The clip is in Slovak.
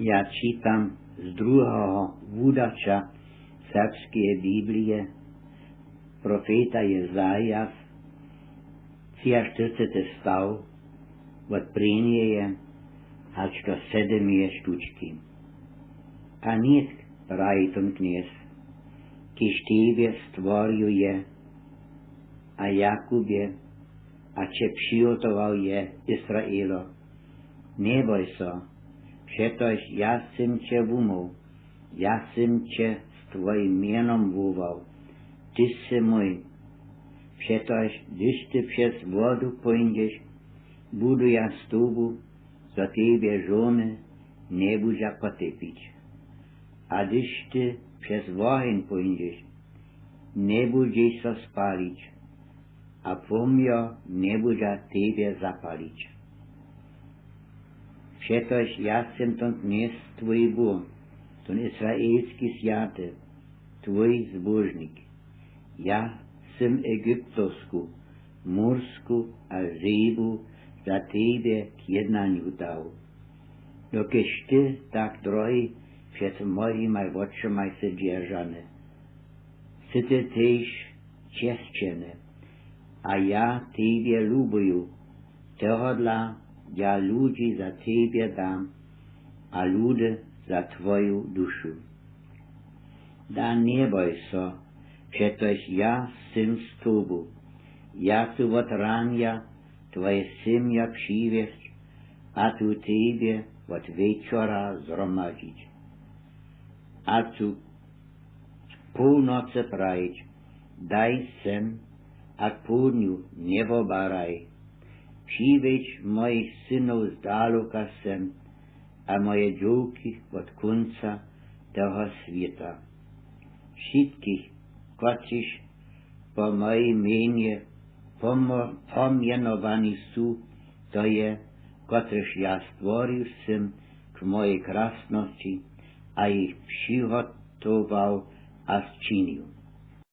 Ja čítam z druhého vúdača srbskej Biblie, profeta Jezajas, 40. stav, od prínieje až do 7 štučky. A niet prajitom kniez, kiž tebe stvoruje a Jakubie, a če přigotoval je Izraelo. Neboj sa, přetož ja jsem tě vumol, ja jsem tě s tvojím jménem volal, ty jsi můj. Přetož když ty přes vodu půjdeš, budu ja s tobou, za tebe žony nebude potepiť. A když ty přes oheň půjdeš, nebudeš sa spáliť, a plamia nebude tebe zapaliť. Přetož ja jsem ten dnes tvoj Bůh, ten izraelský svátek, tvoj zbožník. Ja jsem egyptovsku, morsku a rybu za tebe k jednaniu dal. Dokež ty tak drohy před mojimi očami se držane. Si ty tež čestčené, a ja tebe ľúbujú, tohodla ja ľudí za tebe dám a ľudy za tvoju dušu. Da neboj sa, přetož ja jsem s tobou. Ja tu od rania tvoje semja přivést a tu tebe od večera zhromažiť. A tu půlnoce prajiť, daj sem a k půdňu nevobaraj. Přiveď mojich synov z dáloka sem a moje džovky od konca toho sveta. Všetkých, kotřiž po mojej mene pomenovaní sú, to je, kotřiž ja stvoril sem k mojej krásnosti a ich přihotoval a zčinil.